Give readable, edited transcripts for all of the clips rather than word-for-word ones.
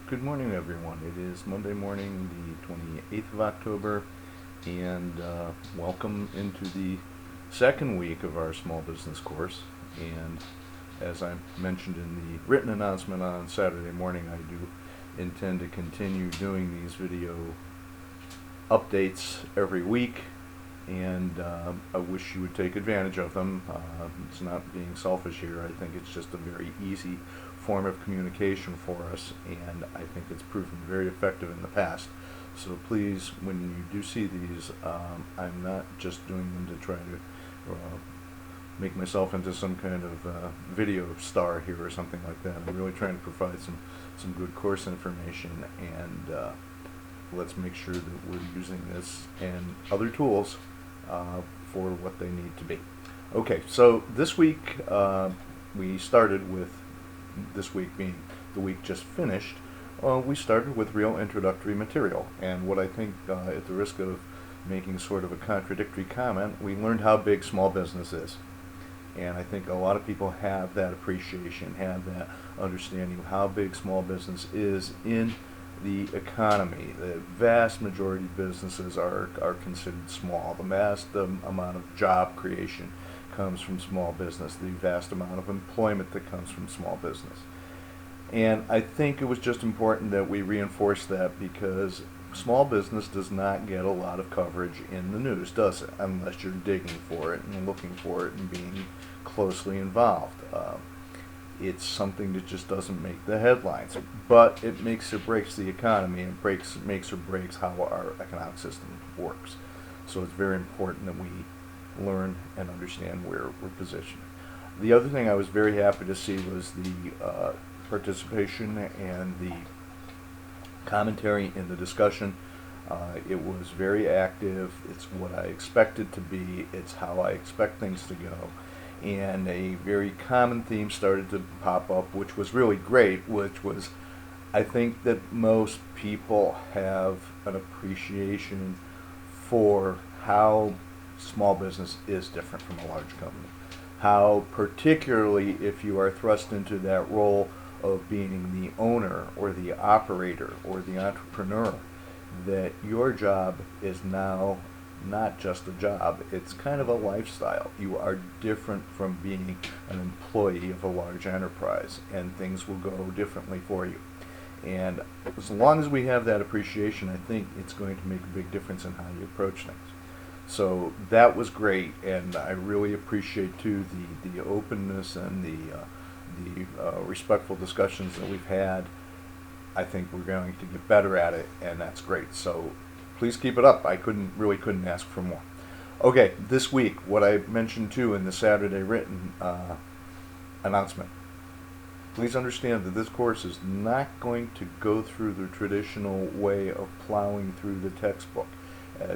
Good morning, everyone. It is Monday morning, the 28th of October, and welcome into the second week of our small business course. And as I mentioned in the written announcement on Saturday morning, I do intend to continue doing these video updates every week, and I wish you would take advantage of them. It's not being selfish here. I think it's just a very easy form of communication for us, and I think it's proven very effective in the past. So please, when you do see these, I'm not just doing them to try to make myself into some kind of video star here or something like that. I'm really trying to provide some good course information, and let's make sure that we're using this and other tools for what they need to be. Okay, so this week we started with, this week being the week just finished, we started with real introductory material. And what I think, at the risk of making sort of a contradictory comment, we learned how big small business is. And I think a lot of people have that appreciation, have that understanding of how big small business is in the economy. The vast majority of businesses are considered small. The vast amount of job creation comes from small business. The vast amount of employment that comes from small business. And I think it was just important that we reinforce that, because small business does not get a lot of coverage in the news, does it? Unless you're digging for it and looking for it and being closely involved. It's something that just doesn't make the headlines, but it makes or breaks the economy, and makes or breaks how our economic system works. So it's very important that we learn and understand where we're positioned. The other thing I was very happy to see was the participation and the commentary in the discussion. It was very active. It's what I expected to be. It's how I expect things to go. And a very common theme started to pop up, which was really great, which was, I think that most people have an appreciation for how small business is different from a large company. How, particularly if you are thrust into that role of being the owner or the operator or the entrepreneur, that your job is now not just a job, it's kind of a lifestyle. You are different from being an employee of a large enterprise, and things will go differently for you. And as long as we have that appreciation, I think it's going to make a big difference in how you approach things. So that was great, and I really appreciate too the openness and the respectful discussions that we've had. I think we're going to get better at it, and that's great. So please keep it up. I couldn't ask for more. Okay, this week, what I mentioned too in the Saturday written announcement. Please understand that this course is not going to go through the traditional way of plowing through the textbook.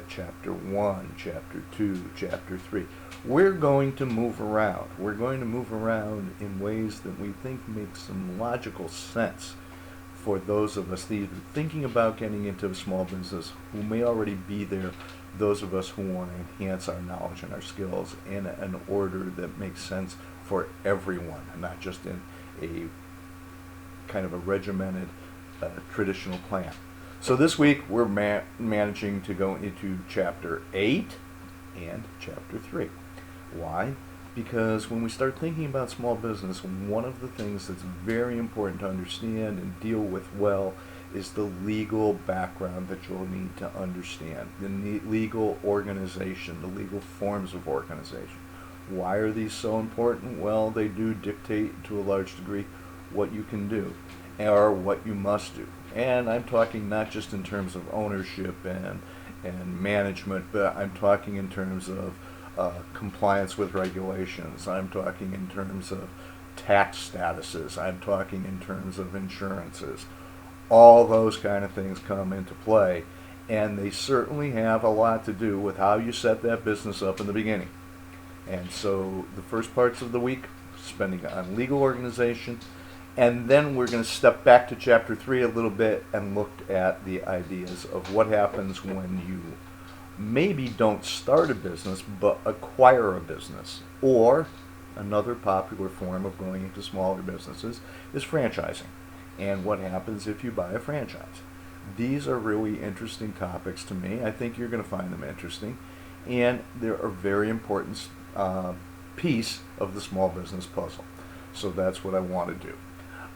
Chapter 1, Chapter 2, Chapter 3. We're going to move around. We're going to move around in ways that we think make some logical sense for those of us either thinking about getting into a small business, who may already be there, those of us who want to enhance our knowledge and our skills in an order that makes sense for everyone, not just in a kind of a regimented traditional plan. So this week we're managing to go into Chapter 8 and Chapter 3. Why? Because when we start thinking about small business, one of the things that's very important to understand and deal with well is the legal background that you'll need to understand, the legal organization, the legal forms of organization. Why are these so important? Well, they do dictate to a large degree what you can do or what you must do. And I'm talking not just in terms of ownership and management, but I'm talking in terms of compliance with regulations. I'm talking in terms of tax statuses. I'm talking in terms of insurances. All those kind of things come into play, and they certainly have a lot to do with how you set that business up in the beginning. And so the first parts of the week, spending on legal organization, and then we're going to step back to Chapter 3 a little bit and look at the ideas of what happens when you maybe don't start a business but acquire a business. Or another popular form of going into smaller businesses is franchising. and what happens if you buy a franchise. These are really interesting topics to me. I think you're going to find them interesting, and they're a very important piece of the small business puzzle. So that's what I want to do.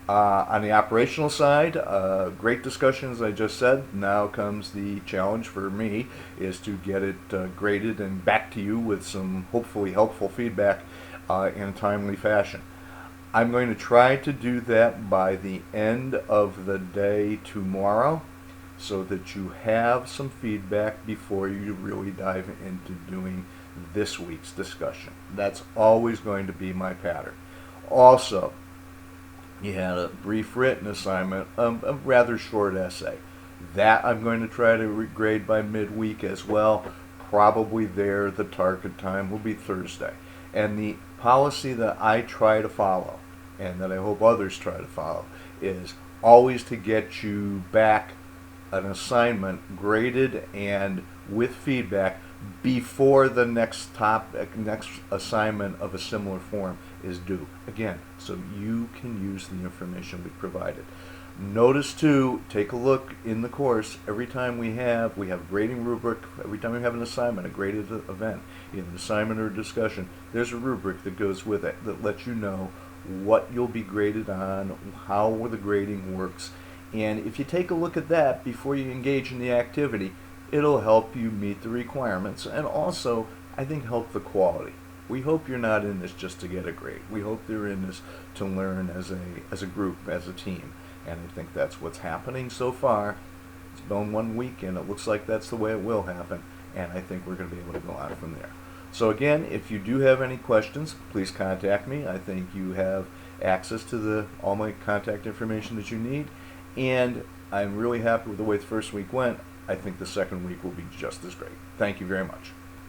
On the operational side, great discussion, as I just said. Now comes the challenge for me, is to get it graded and back to you with some hopefully helpful feedback in a timely fashion. I'm going to try to do that by the end of the day tomorrow, so that you have some feedback before you really dive into doing this week's discussion. That's always going to be my pattern. Also, you had a brief written assignment, a rather short essay. That I'm going to try to grade by midweek as well. Probably there, the target time will be Thursday. And the policy that I try to follow, and that I hope others try to follow, is always to get you back an assignment graded and with feedback before the next assignment of a similar form is due. Again, so you can use the information we provided. Notice too, take a look in the course. Every time we have a grading rubric. Every time we have an assignment, a graded event, either an assignment or a discussion, there's a rubric that goes with it that lets you know what you'll be graded on, how the grading works. And if you take a look at that before you engage in the activity, it'll help you meet the requirements, and also, I think, help the quality. We hope you're not in this just to get a grade. We hope you're in this to learn as a group, as a team. And I think that's what's happening so far. It's been 1 week, and it looks like that's the way it will happen. And I think we're going to be able to go on from there. So again, if you do have any questions, please contact me. I think you have access to all my contact information that you need. And I'm really happy with the way the first week went. I think the second week will be just as great. Thank you very much.